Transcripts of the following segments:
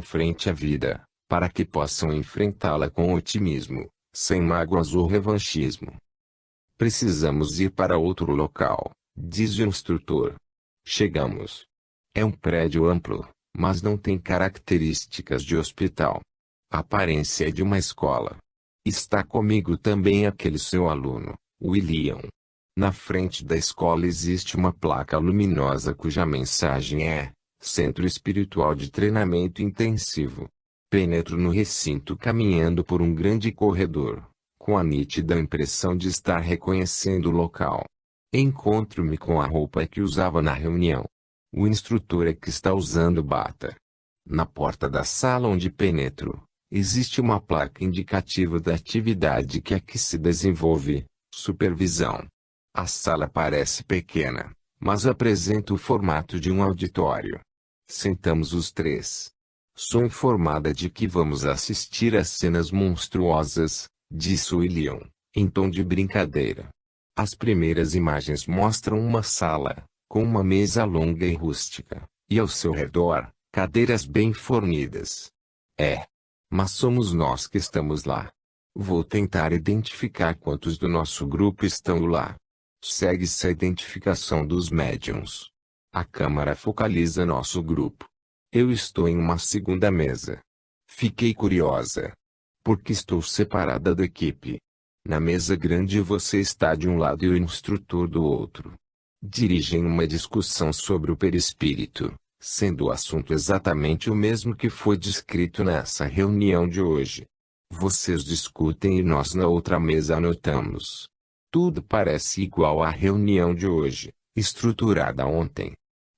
frente à vida, para que possam enfrentá-la com otimismo, sem mágoas ou revanchismo. Precisamos ir para outro local, diz o instrutor. Chegamos. É um prédio amplo, mas não tem características de hospital. A aparência é de uma escola. Está comigo também aquele seu aluno, William. Na frente da escola existe uma placa luminosa cuja mensagem é: Centro Espiritual de Treinamento Intensivo. Penetro no recinto caminhando por um grande corredor, com a nítida impressão de estar reconhecendo o local. Encontro-me com a roupa que usava na reunião. O instrutor é que está usando bata. Na porta da sala onde penetro, existe uma placa indicativa da atividade que aqui se desenvolve: supervisão. A sala parece pequena, mas apresenta o formato de um auditório. Sentamos os três. Sou informada de que vamos assistir a cenas monstruosas, disse William, em tom de brincadeira. As primeiras imagens mostram uma sala, com uma mesa longa e rústica, e ao seu redor, cadeiras bem fornidas. Mas somos nós que estamos lá. Vou tentar identificar quantos do nosso grupo estão lá. Segue-se a identificação dos médiuns. A câmara focaliza nosso grupo. Eu estou em uma segunda mesa. Fiquei curiosa. Porque estou separada da equipe. Na mesa grande você está de um lado e o instrutor do outro. Dirigem uma discussão sobre o perispírito, sendo o assunto exatamente o mesmo que foi descrito nessa reunião de hoje. Vocês discutem e nós na outra mesa anotamos. Tudo parece igual à reunião de hoje, estruturada ontem.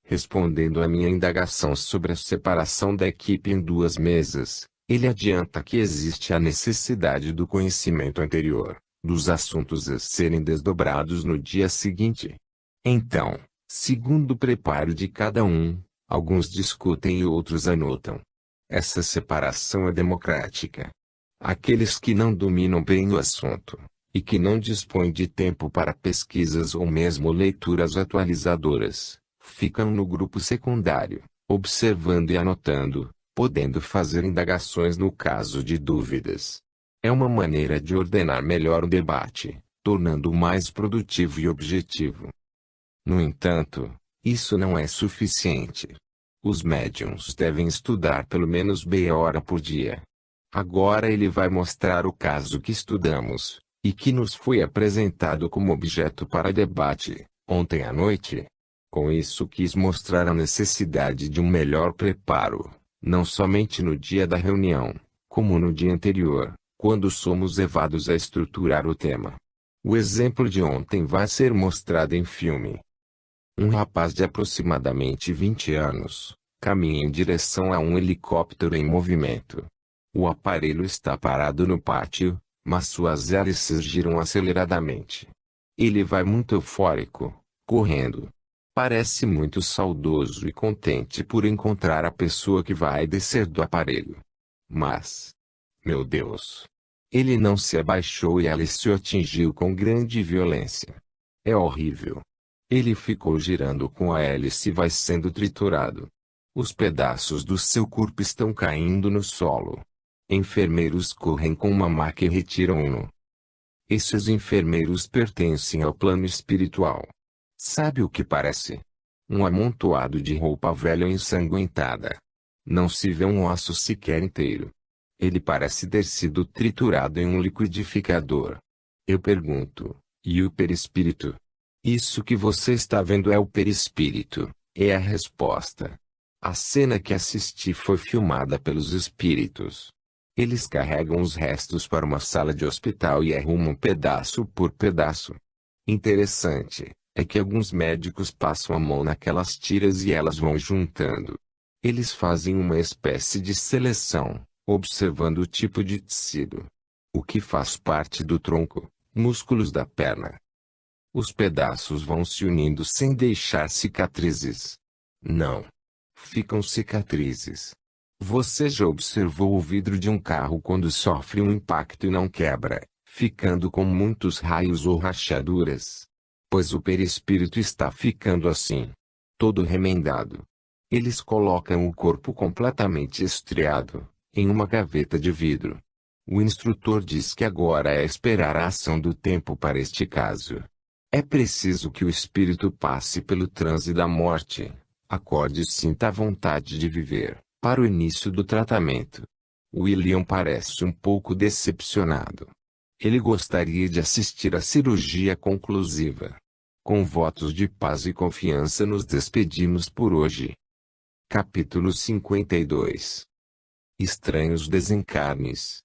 Respondendo à minha indagação sobre a separação da equipe em duas mesas, ele adianta que existe a necessidade do conhecimento anterior, dos assuntos a serem desdobrados no dia seguinte. Então, segundo o preparo de cada um, alguns discutem e outros anotam. Essa separação é democrática. Aqueles que não dominam bem o assunto, e que não dispõem de tempo para pesquisas ou mesmo leituras atualizadoras, ficam no grupo secundário, observando e anotando, podendo fazer indagações no caso de dúvidas. É uma maneira de ordenar melhor o debate, tornando-o mais produtivo e objetivo. No entanto, isso não é suficiente. Os médiuns devem estudar pelo menos meia hora por dia. Agora ele vai mostrar o caso que estudamos, e que nos foi apresentado como objeto para debate, ontem à noite. Com isso quis mostrar a necessidade de um melhor preparo, não somente no dia da reunião, como no dia anterior, quando somos levados a estruturar o tema. O exemplo de ontem vai ser mostrado em filme. Um rapaz de aproximadamente 20 anos, caminha em direção a um helicóptero em movimento. O aparelho está parado no pátio, mas suas hélices giram aceleradamente. Ele vai muito eufórico, correndo. Parece muito saudoso e contente por encontrar a pessoa que vai descer do aparelho. Mas, meu Deus! Ele não se abaixou e a hélice o atingiu com grande violência. É horrível. Ele ficou girando com a hélice e vai sendo triturado. Os pedaços do seu corpo estão caindo no solo. Enfermeiros correm com uma maca e retiram-no. Esses enfermeiros pertencem ao plano espiritual. Sabe o que parece? Um amontoado de roupa velha ensanguentada. Não se vê um osso sequer inteiro. Ele parece ter sido triturado em um liquidificador. Eu pergunto, e o perispírito? Isso que você está vendo é o perispírito, é a resposta. A cena que assisti foi filmada pelos espíritos. Eles carregam os restos para uma sala de hospital e arrumam pedaço por pedaço. Interessante é que alguns médicos passam a mão naquelas tiras e elas vão juntando. Eles fazem uma espécie de seleção, observando o tipo de tecido. O que faz parte do tronco, músculos da perna. Os pedaços vão se unindo sem deixar cicatrizes. Não. Ficam cicatrizes. Você já observou o vidro de um carro quando sofre um impacto e não quebra, ficando com muitos raios ou rachaduras? Pois o perispírito está ficando assim. Todo remendado. Eles colocam o corpo completamente estriado, em uma gaveta de vidro. O instrutor diz que agora é esperar a ação do tempo para este caso. É preciso que o espírito passe pelo transe da morte, acorde e sinta a vontade de viver, para o início do tratamento. William parece um pouco decepcionado. Ele gostaria de assistir à cirurgia conclusiva. Com votos de paz e confiança nos despedimos por hoje. Capítulo 52. Estranhos desencarnes.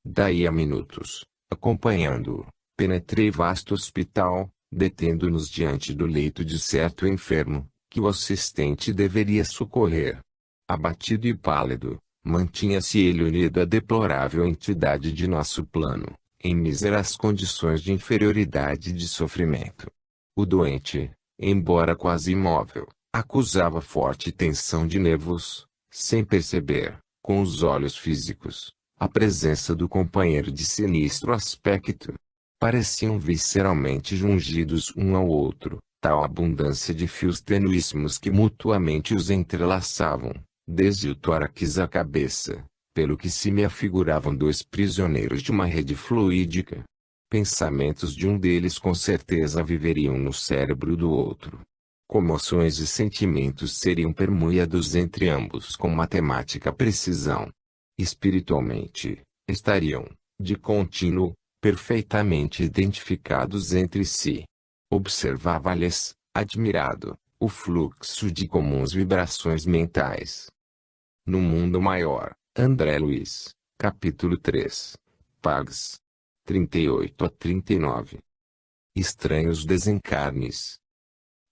Daí a minutos, acompanhando-o, penetrei vasto hospital, detendo-nos diante do leito de certo enfermo, que o assistente deveria socorrer. Abatido e pálido, mantinha-se ele unido à deplorável entidade de nosso plano, em míseras condições de inferioridade e de sofrimento. O doente, embora quase imóvel, acusava forte tensão de nervos, sem perceber, com os olhos físicos, a presença do companheiro de sinistro aspecto. Pareciam visceralmente jungidos um ao outro, tal abundância de fios tenuíssimos que mutuamente os entrelaçavam, desde o tórax à cabeça, pelo que se me afiguravam dois prisioneiros de uma rede fluídica. Pensamentos de um deles com certeza viveriam no cérebro do outro. Comoções e sentimentos seriam permeados entre ambos com matemática precisão. Espiritualmente, estariam, de contínuo, perfeitamente identificados entre si. Observava-lhes, admirado, o fluxo de comuns vibrações mentais. No mundo maior, André Luiz, capítulo 3, Pags 38 a 39. Estranhos desencarnes.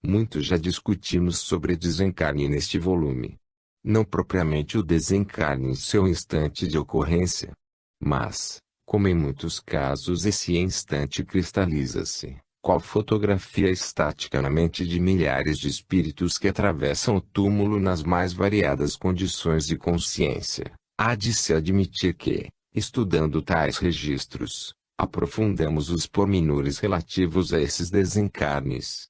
Muito já discutimos sobre desencarne neste volume. Não propriamente o desencarne em seu instante de ocorrência. Mas, como em muitos casos esse instante cristaliza-se, qual fotografia estática na mente de milhares de espíritos que atravessam o túmulo nas mais variadas condições de consciência, há de se admitir que, estudando tais registros, aprofundamos os pormenores relativos a esses desencarnes.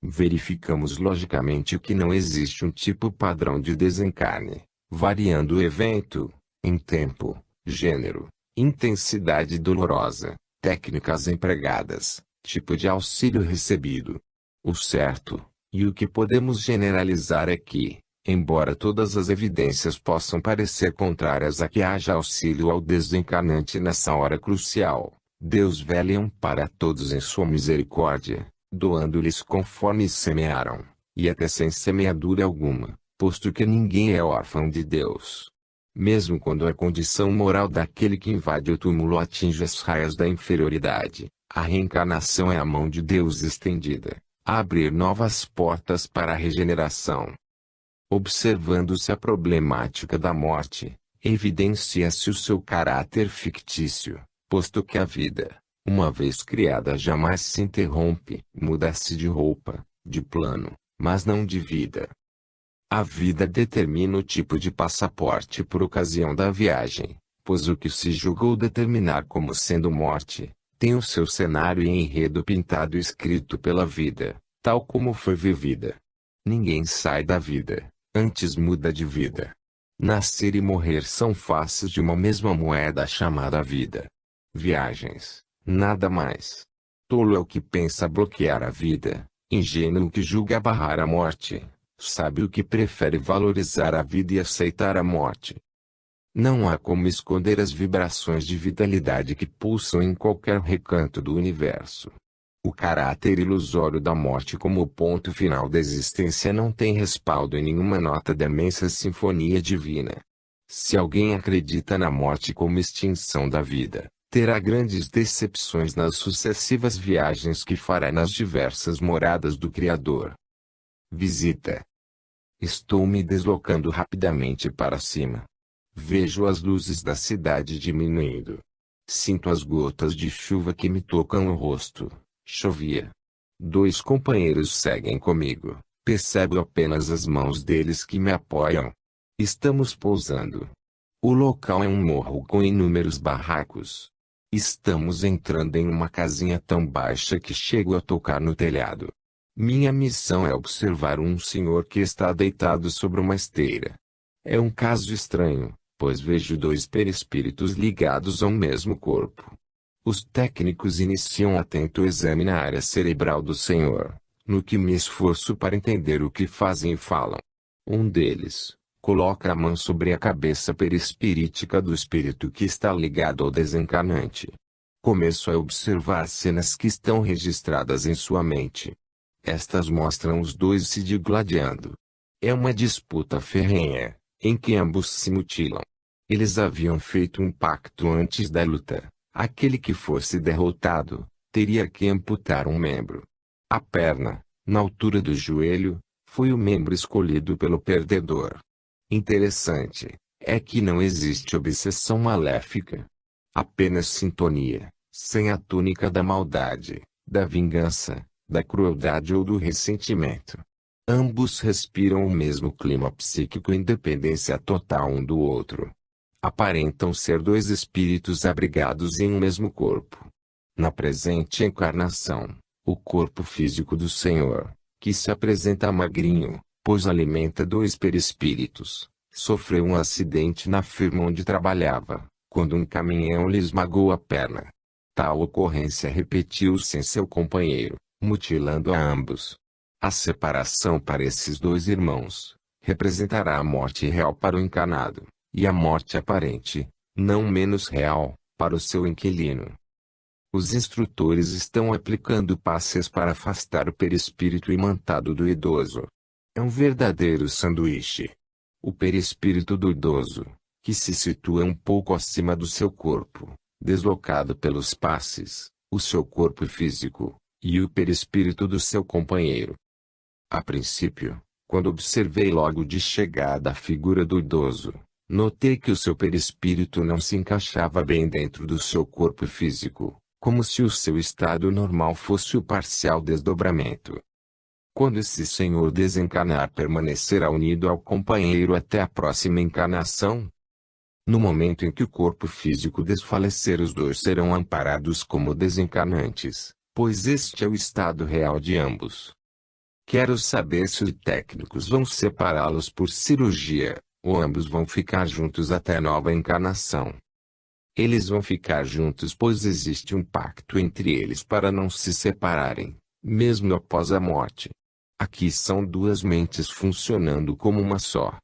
Verificamos logicamente que não existe um tipo padrão de desencarne, variando o evento, em tempo, gênero, intensidade dolorosa, técnicas empregadas, tipo de auxílio recebido. O certo, e o que podemos generalizar é que, embora todas as evidências possam parecer contrárias a que haja auxílio ao desencarnante nessa hora crucial, Deus vela e ampara a todos em sua misericórdia, doando-lhes conforme semearam, e até sem semeadura alguma, posto que ninguém é órfão de Deus. Mesmo quando a condição moral daquele que invade o túmulo atinge as raias da inferioridade, a reencarnação é a mão de Deus estendida, a abrir novas portas para a regeneração. Observando-se a problemática da morte, evidencia-se o seu caráter fictício, posto que a vida, uma vez criada jamais se interrompe, muda-se de roupa, de plano, mas não de vida. A vida determina o tipo de passaporte por ocasião da viagem, pois o que se julgou determinar como sendo morte, tem o seu cenário e enredo pintado e escrito pela vida, tal como foi vivida. Ninguém sai da vida, antes muda de vida. Nascer e morrer são faces de uma mesma moeda chamada vida. Viagens, nada mais. Tolo é o que pensa bloquear a vida, ingênuo o que julga barrar a morte, sábio o que prefere valorizar a vida e aceitar a morte. Não há como esconder as vibrações de vitalidade que pulsam em qualquer recanto do universo. O caráter ilusório da morte como ponto final da existência não tem respaldo em nenhuma nota da imensa sinfonia divina. Se alguém acredita na morte como extinção da vida, terá grandes decepções nas sucessivas viagens que fará nas diversas moradas do Criador. Visita. Estou me deslocando rapidamente para cima. Vejo as luzes da cidade diminuindo. Sinto as gotas de chuva que me tocam o rosto. Chovia. 2 companheiros seguem comigo. Percebo apenas as mãos deles que me apoiam. Estamos pousando. O local é um morro com inúmeros barracos. Estamos entrando em uma casinha tão baixa que chego a tocar no telhado. Minha missão é observar um senhor que está deitado sobre uma esteira. É um caso estranho, pois vejo dois perispíritos ligados ao mesmo corpo. Os técnicos iniciam atento exame na área cerebral do senhor, no que me esforço para entender o que fazem e falam. Um deles coloca a mão sobre a cabeça perispirítica do espírito que está ligado ao desencarnante. Começo a observar cenas que estão registradas em sua mente. Estas mostram os dois se digladiando. É uma disputa ferrenha, em que ambos se mutilam. Eles haviam feito um pacto antes da luta. Aquele que fosse derrotado, teria que amputar um membro. A perna, na altura do joelho, foi o membro escolhido pelo perdedor. Interessante é que não existe obsessão maléfica. Apenas sintonia, sem a túnica da maldade, da vingança, da crueldade ou do ressentimento. Ambos respiram o mesmo clima psíquico, independência total um do outro. Aparentam ser dois espíritos abrigados em um mesmo corpo. Na presente encarnação, o corpo físico do Senhor, que se apresenta magrinho, pois alimenta dois perispíritos, sofreu um acidente na firma onde trabalhava, quando um caminhão lhe esmagou a perna. Tal ocorrência repetiu-se em seu companheiro, mutilando a ambos. A separação para esses dois irmãos representará a morte real para o encarnado, e a morte aparente, não menos real, para o seu inquilino. Os instrutores estão aplicando passes para afastar o perispírito imantado do idoso. É um verdadeiro sanduíche. O perispírito do idoso, que se situa um pouco acima do seu corpo, deslocado pelos passes, o seu corpo físico, e o perispírito do seu companheiro. A princípio, quando observei logo de chegada a figura do idoso, notei que o seu perispírito não se encaixava bem dentro do seu corpo físico, como se o seu estado normal fosse o parcial desdobramento. Quando esse senhor desencarnar, permanecerá unido ao companheiro até a próxima encarnação? No momento em que o corpo físico desfalecer, os dois serão amparados como desencarnantes, pois este é o estado real de ambos. Quero saber se os técnicos vão separá-los por cirurgia, ou ambos vão ficar juntos até nova encarnação. Eles vão ficar juntos, pois existe um pacto entre eles para não se separarem, mesmo após a morte. Aqui são duas mentes funcionando como uma só.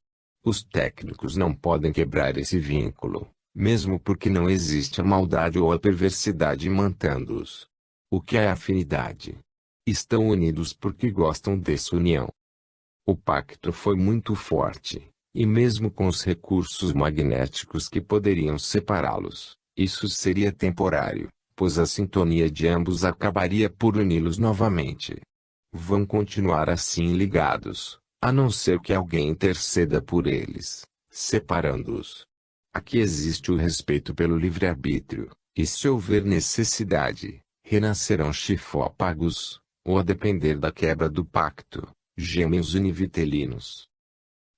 Os técnicos não podem quebrar esse vínculo, mesmo porque não existe a maldade ou a perversidade mantendo-os. O que é afinidade? Estão unidos porque gostam dessa união. O pacto foi muito forte, e mesmo com os recursos magnéticos que poderiam separá-los, isso seria temporário, pois a sintonia de ambos acabaria por uni-los novamente. Vão continuar assim ligados, a não ser que alguém interceda por eles, separando-os. Aqui existe o respeito pelo livre-arbítrio, e se houver necessidade, renascerão chifópagos, ou a depender da quebra do pacto, gêmeos univitelinos.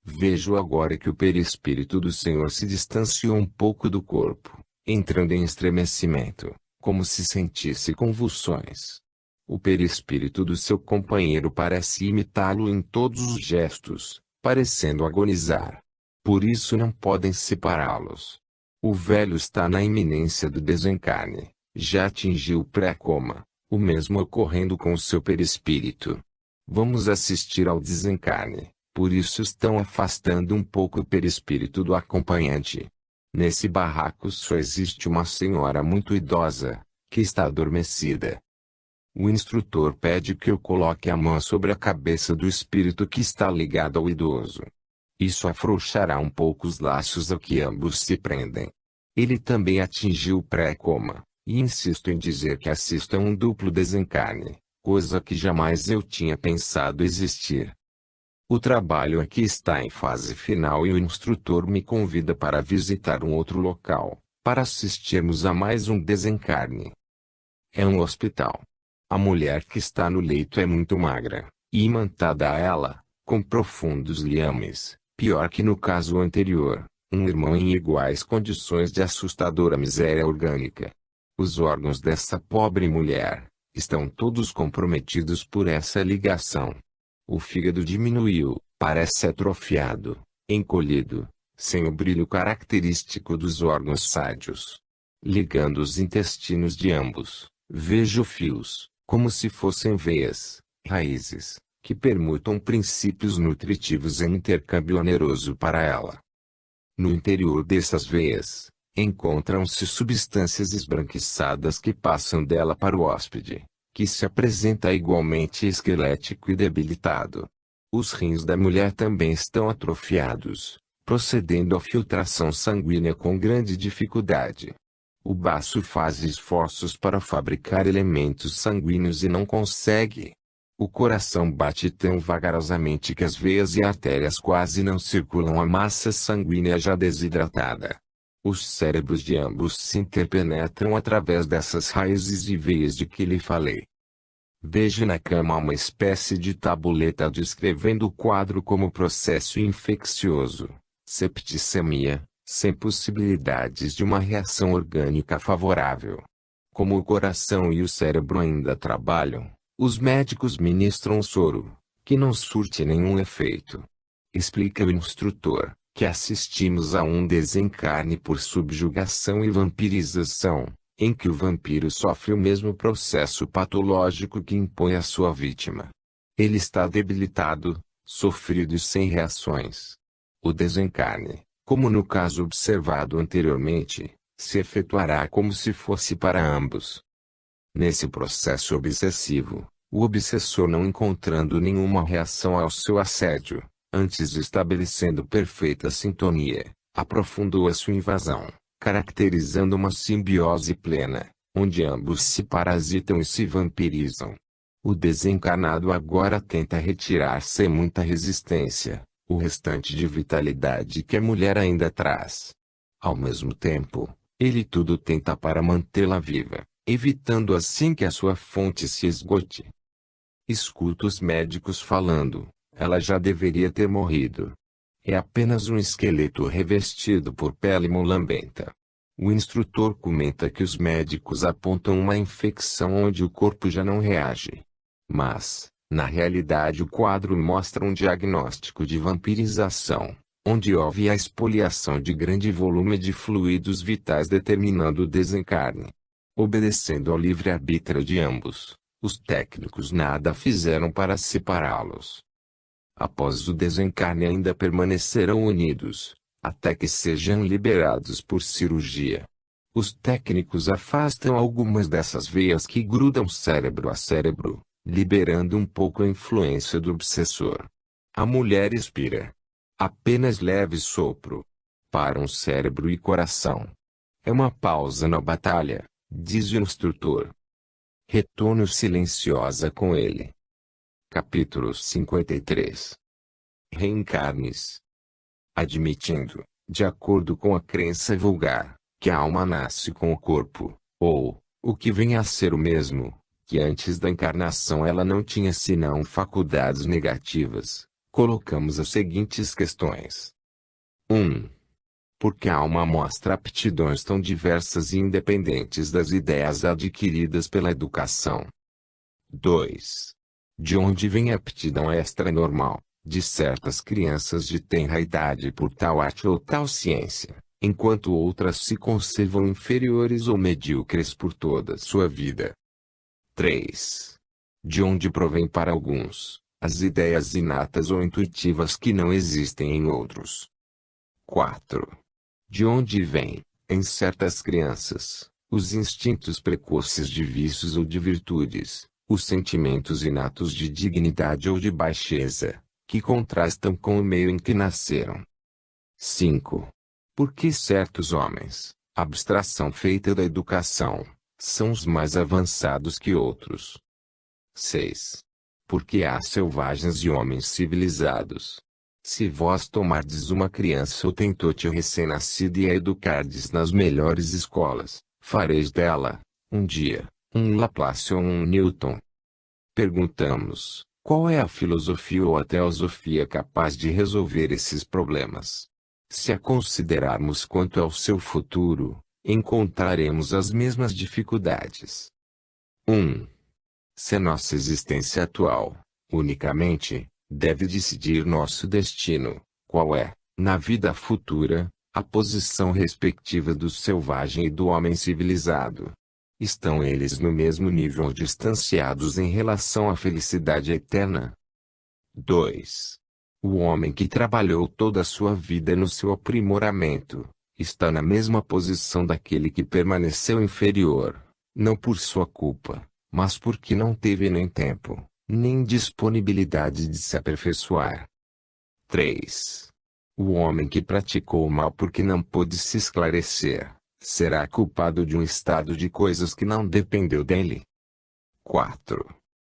Vejo agora que o perispírito do Senhor se distanciou um pouco do corpo, entrando em estremecimento, como se sentisse convulsões. O perispírito do seu companheiro parece imitá-lo em todos os gestos, parecendo agonizar. Por isso não podem separá-los. O velho está na iminência do desencarne, já atingiu o pré-coma, o mesmo ocorrendo com o seu perispírito. Vamos assistir ao desencarne, por isso estão afastando um pouco o perispírito do acompanhante. Nesse barraco só existe uma senhora muito idosa, que está adormecida. O instrutor pede que eu coloque a mão sobre a cabeça do espírito que está ligado ao idoso. Isso afrouxará um pouco os laços a que ambos se prendem. Ele também atingiu o pré-coma, e insisto em dizer que assisto a um duplo desencarne, coisa que jamais eu tinha pensado existir. O trabalho aqui está em fase final e o instrutor me convida para visitar um outro local, para assistirmos a mais um desencarne. É um hospital. A mulher que está no leito é muito magra, e imantada a ela, com profundos liames, pior que no caso anterior, um irmão em iguais condições de assustadora miséria orgânica. Os órgãos dessa pobre mulher Estão todos comprometidos por essa ligação. O fígado diminuiu, parece atrofiado, encolhido, sem o brilho característico dos órgãos sádios. Ligando os intestinos de ambos, vejo fios, como se fossem veias, raízes, que permutam princípios nutritivos em intercâmbio oneroso para ela. No interior dessas veias, encontram-se substâncias esbranquiçadas que passam dela para o hóspede, que se apresenta igualmente esquelético e debilitado. Os rins da mulher também estão atrofiados, procedendo à filtração sanguínea com grande dificuldade. O baço faz esforços para fabricar elementos sanguíneos e não consegue. O coração bate tão vagarosamente que as veias e artérias quase não circulam a massa sanguínea já desidratada. Os cérebros de ambos se interpenetram através dessas raízes e veias de que lhe falei. Vejo na cama uma espécie de tabuleta descrevendo o quadro como processo infeccioso, septicemia, sem possibilidades de uma reação orgânica favorável. Como o coração e o cérebro ainda trabalham, os médicos ministram soro, que não surte nenhum efeito. Explica o instrutor, que assistimos a um desencarne por subjugação e vampirização, em que o vampiro sofre o mesmo processo patológico que impõe à sua vítima. Ele está debilitado, sofrido e sem reações. O desencarne, como no caso observado anteriormente, se efetuará como se fosse para ambos. Nesse processo obsessivo, o obsessor, não encontrando nenhuma reação ao seu assédio, antes estabelecendo perfeita sintonia, aprofundou a sua invasão, caracterizando uma simbiose plena, onde ambos se parasitam e se vampirizam. O desencarnado agora tenta retirar sem muita resistência o restante de vitalidade que a mulher ainda traz. Ao mesmo tempo, ele tudo tenta para mantê-la viva, evitando assim que a sua fonte se esgote. Escuto os médicos falando: ela já deveria ter morrido. É apenas um esqueleto revestido por pele mulambenta. O instrutor comenta que os médicos apontam uma infecção onde o corpo já não reage. Mas, na realidade, o quadro mostra um diagnóstico de vampirização, onde houve a expoliação de grande volume de fluidos vitais determinando o desencarne. Obedecendo ao livre-arbítrio de ambos, os técnicos nada fizeram para separá-los. Após o desencarne ainda permanecerão unidos, até que sejam liberados por cirurgia. Os técnicos afastam algumas dessas veias que grudam cérebro a cérebro, liberando um pouco a influência do obsessor. A mulher expira. Apenas leve sopro. Param cérebro e coração. É uma pausa na batalha, diz o instrutor. Retorno silenciosa com ele. Capítulo 53. Reencarnes. Admitindo, de acordo com a crença vulgar, que a alma nasce com o corpo, ou, o que vem a ser o mesmo, que antes da encarnação ela não tinha senão faculdades negativas, colocamos as seguintes questões. 1. Porque a alma mostra aptidões tão diversas e independentes das ideias adquiridas pela educação. 2. De onde vem a aptidão extra-normal, de certas crianças de tenra idade por tal arte ou tal ciência, enquanto outras se conservam inferiores ou medíocres por toda sua vida. 3. De onde provém para alguns, as ideias inatas ou intuitivas que não existem em outros. 4. De onde vêm, em certas crianças, os instintos precoces de vícios ou de virtudes, os sentimentos inatos de dignidade ou de baixeza, que contrastam com o meio em que nasceram. 5. Porque certos homens, abstração feita da educação, são os mais avançados que outros. 6. Porque há selvagens e homens civilizados. Se vós tomardes uma criança ou tentote recém-nascida e a educardes nas melhores escolas, fareis dela, um dia, um Laplace ou um Newton. Perguntamos, qual é a filosofia ou a teosofia capaz de resolver esses problemas? Se a considerarmos quanto ao seu futuro, encontraremos as mesmas dificuldades. 1. Se nossa existência atual, unicamente, deve decidir nosso destino, qual é, na vida futura, a posição respectiva do selvagem e do homem civilizado? Estão eles no mesmo nível ou distanciados em relação à felicidade eterna? 2. O homem que trabalhou toda a sua vida no seu aprimoramento, está na mesma posição daquele que permaneceu inferior, não por sua culpa, mas porque não teve nem tempo, nem disponibilidade de se aperfeiçoar. 3. O homem que praticou o mal porque não pôde se esclarecer, será culpado de um estado de coisas que não dependeu dele. 4.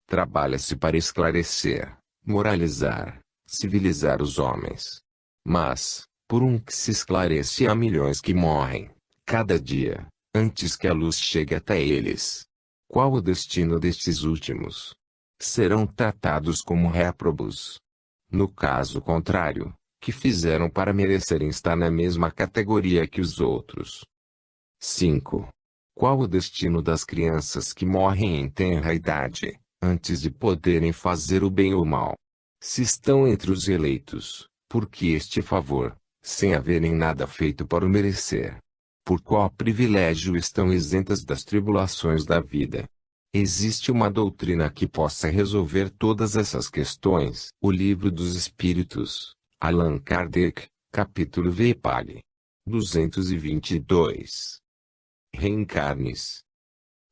Trabalha-se para esclarecer, moralizar, civilizar os homens. Mas, por um que se esclarece há milhões que morrem, cada dia, antes que a luz chegue até eles. Qual o destino destes últimos? Serão tratados como réprobos. No caso contrário, que fizeram para merecerem estar na mesma categoria que os outros? 5. Qual o destino das crianças que morrem em tenra idade, antes de poderem fazer o bem ou o mal? Se estão entre os eleitos, por que este favor, sem haverem nada feito para o merecer? Por qual privilégio estão isentas das tribulações da vida? Existe uma doutrina que possa resolver todas essas questões. O Livro dos Espíritos, Allan Kardec, capítulo VPAG 222. Reencarnes.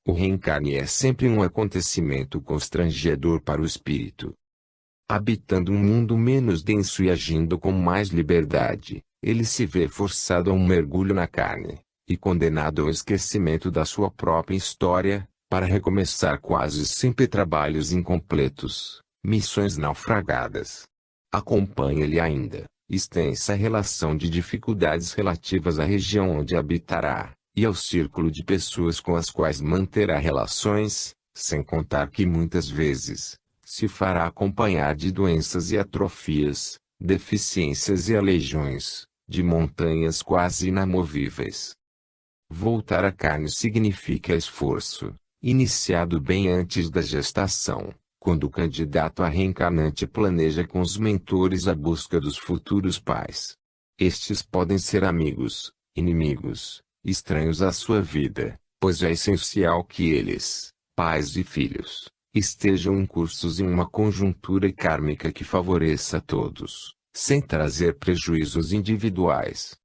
O reencarne é sempre um acontecimento constrangedor para o espírito. Habitando um mundo menos denso e agindo com mais liberdade, ele se vê forçado a um mergulho na carne, e condenado ao esquecimento da sua própria história, para recomeçar quase sempre trabalhos incompletos, missões naufragadas. Acompanha-lhe ainda, extensa relação de dificuldades relativas à região onde habitará, e ao círculo de pessoas com as quais manterá relações, sem contar que muitas vezes, se fará acompanhar de doenças e atrofias, deficiências e aleijões, de montanhas quase inamovíveis. Voltar à carne significa esforço, iniciado bem antes da gestação, quando o candidato a reencarnante planeja com os mentores a busca dos futuros pais. Estes podem ser amigos, inimigos, estranhos à sua vida, pois é essencial que eles, pais e filhos, estejam incursos em uma conjuntura kármica que favoreça a todos, sem trazer prejuízos individuais.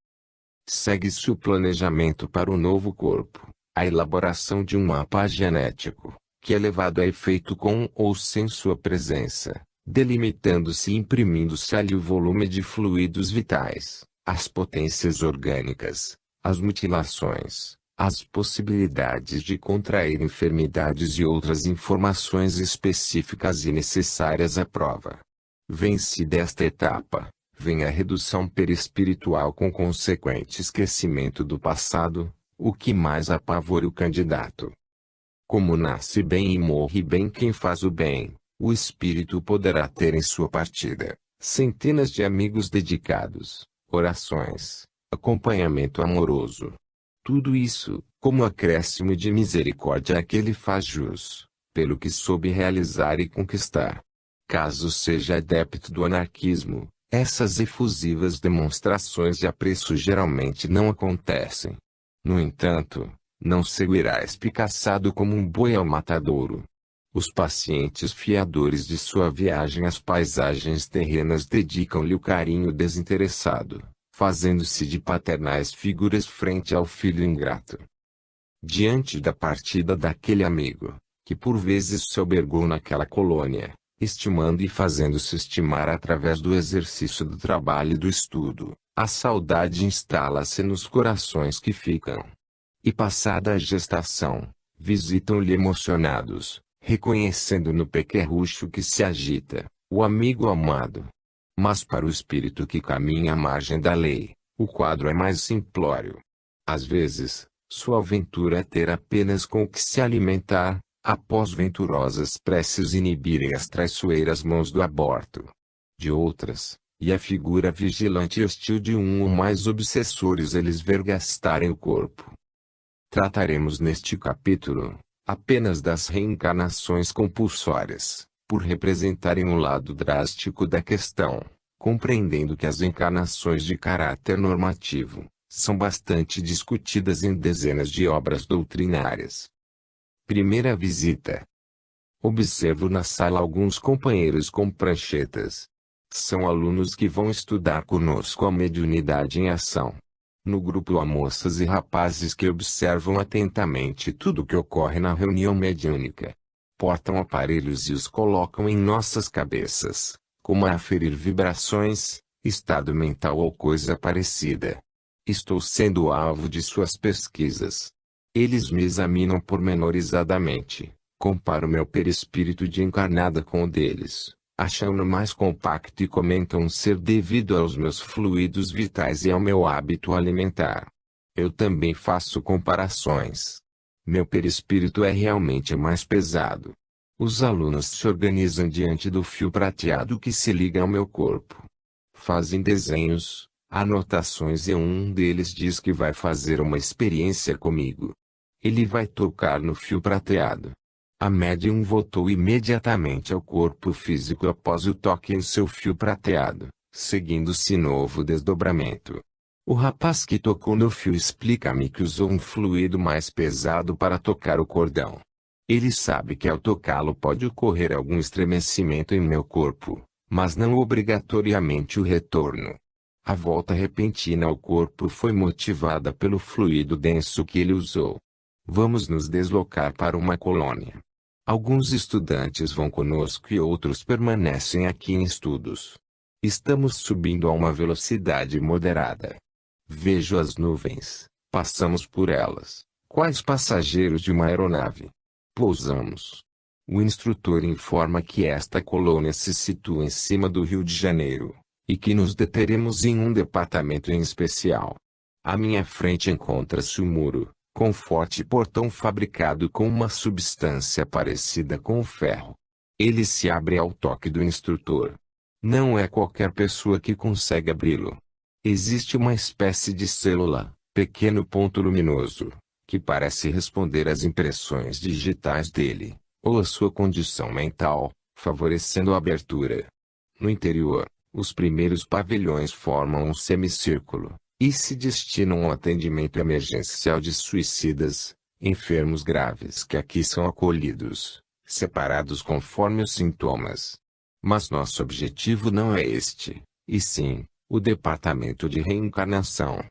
Segue-se o planejamento para o novo corpo, a elaboração de um mapa genético, que é levado a efeito com ou sem sua presença, delimitando-se e imprimindo-se ali o volume de fluidos vitais, as potências orgânicas, as mutilações, as possibilidades de contrair enfermidades e outras informações específicas e necessárias à prova. Vencida esta etapa, vem a redução perispiritual com consequente esquecimento do passado, o que mais apavora o candidato. Como nasce bem e morre bem quem faz o bem, o espírito poderá ter em sua partida centenas de amigos dedicados, orações, acompanhamento amoroso. Tudo isso, como acréscimo de misericórdia a que ele faz jus, pelo que soube realizar e conquistar. Caso seja adepto do anarquismo, essas efusivas demonstrações de apreço geralmente não acontecem. No entanto, não seguirá espicaçado como um boi ao matadouro. Os pacientes fiadores de sua viagem às paisagens terrenas dedicam-lhe o carinho desinteressado, fazendo-se de paternais figuras frente ao filho ingrato. Diante da partida daquele amigo, que por vezes se albergou naquela colônia, estimando e fazendo-se estimar através do exercício do trabalho e do estudo, a saudade instala-se nos corações que ficam. E passada a gestação, visitam-lhe emocionados, reconhecendo no pequerrucho que se agita, o amigo amado. Mas para o espírito que caminha à margem da lei, o quadro é mais simplório. Às vezes, sua aventura é ter apenas com o que se alimentar, após venturosas preces inibirem as traiçoeiras mãos do aborto. De outras, e a figura vigilante e hostil de um ou mais obsessores eles vergastarem o corpo. Trataremos neste capítulo, apenas das reencarnações compulsórias, por representarem um lado drástico da questão, compreendendo que as encarnações de caráter normativo são bastante discutidas em dezenas de obras doutrinárias. Primeira visita. Observo na sala alguns companheiros com pranchetas. São alunos que vão estudar conosco a mediunidade em ação. No grupo há moças e rapazes que observam atentamente tudo o que ocorre na reunião mediúnica. Portam aparelhos e os colocam em nossas cabeças, como a aferir vibrações, estado mental ou coisa parecida. Estou sendo alvo de suas pesquisas. Eles me examinam pormenorizadamente. Comparo meu perispírito de encarnada com o deles, acham-no mais compacto e comentam ser devido aos meus fluidos vitais e ao meu hábito alimentar. Eu também faço comparações. Meu perispírito é realmente mais pesado. Os alunos se organizam diante do fio prateado que se liga ao meu corpo. Fazem desenhos, anotações e um deles diz que vai fazer uma experiência comigo. Ele vai tocar no fio prateado. A médium voltou imediatamente ao corpo físico após o toque em seu fio prateado, seguindo-se novo desdobramento. O rapaz que tocou no fio explica-me que usou um fluido mais pesado para tocar o cordão. Ele sabe que ao tocá-lo pode ocorrer algum estremecimento em meu corpo, mas não obrigatoriamente o retorno. A volta repentina ao corpo foi motivada pelo fluido denso que ele usou. Vamos nos deslocar para uma colônia. Alguns estudantes vão conosco e outros permanecem aqui em estudos. Estamos subindo a uma velocidade moderada. Vejo as nuvens, passamos por elas, quais passageiros de uma aeronave. Pousamos. O instrutor informa que esta colônia se situa em cima do Rio de Janeiro, e que nos deteremos em um departamento em especial. À minha frente encontra-se um muro, com forte portão fabricado com uma substância parecida com o ferro. Ele se abre ao toque do instrutor. Não é qualquer pessoa que consegue abri-lo. Existe uma espécie de célula, pequeno ponto luminoso, que parece responder às impressões digitais dele, ou à sua condição mental, favorecendo a abertura. No interior, os primeiros pavilhões formam um semicírculo, e se destinam ao atendimento emergencial de suicidas, enfermos graves que aqui são acolhidos, separados conforme os sintomas. Mas nosso objetivo não é este, e sim, o departamento de reencarnação.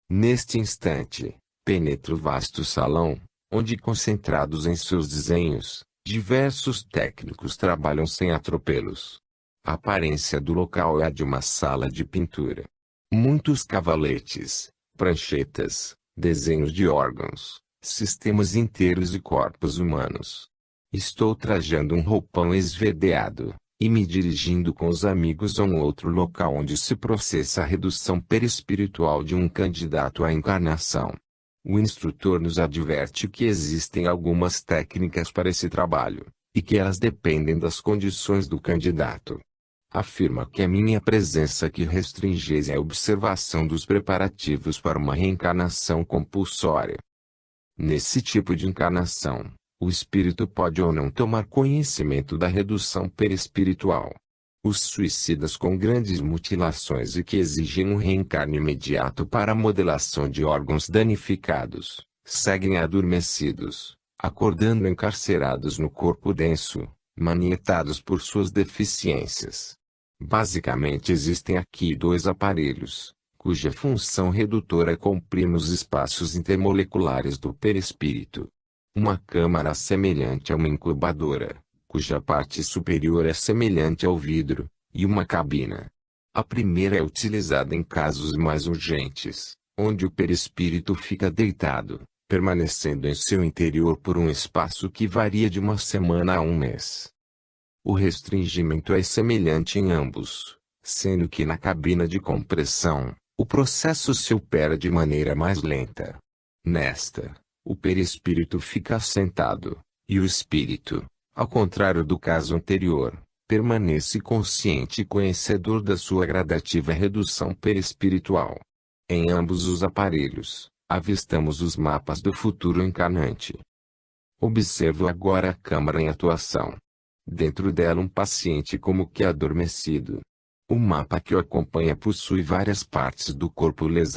Neste instante, penetro o vasto salão, onde concentrados em seus desenhos, diversos técnicos trabalham sem atropelos. A aparência do local é a de uma sala de pintura. Muitos cavaletes, pranchetas, desenhos de órgãos, sistemas inteiros e corpos humanos. Estou trajando um roupão esverdeado, e me dirigindo com os amigos a um outro local onde se processa a redução perispiritual de um candidato à encarnação. O instrutor nos adverte que existem algumas técnicas para esse trabalho, e que elas dependem das condições do candidato. Afirma que a minha presença aqui restringe a observação dos preparativos para uma reencarnação compulsória. Nesse tipo de encarnação, o espírito pode ou não tomar conhecimento da redução perispiritual. Os suicidas com grandes mutilações e que exigem um reencarne imediato para a modelação de órgãos danificados, seguem adormecidos, acordando encarcerados no corpo denso, manietados por suas deficiências. Basicamente existem aqui dois aparelhos, cuja função redutora comprime os espaços intermoleculares do perispírito. Uma câmara semelhante a uma incubadora, cuja parte superior é semelhante ao vidro, e uma cabina. A primeira é utilizada em casos mais urgentes, onde o perispírito fica deitado, permanecendo em seu interior por um espaço que varia de uma semana a um mês. O restringimento é semelhante em ambos, sendo que na cabina de compressão, o processo se opera de maneira mais lenta. Nesta, o perispírito fica assentado, e o espírito, ao contrário do caso anterior, permanece consciente e conhecedor da sua gradativa redução perispiritual. Em ambos os aparelhos, avistamos os mapas do futuro encarnante. Observo agora a câmara em atuação. Dentro dela um paciente como que adormecido. O mapa que o acompanha possui várias partes do corpo lesadas.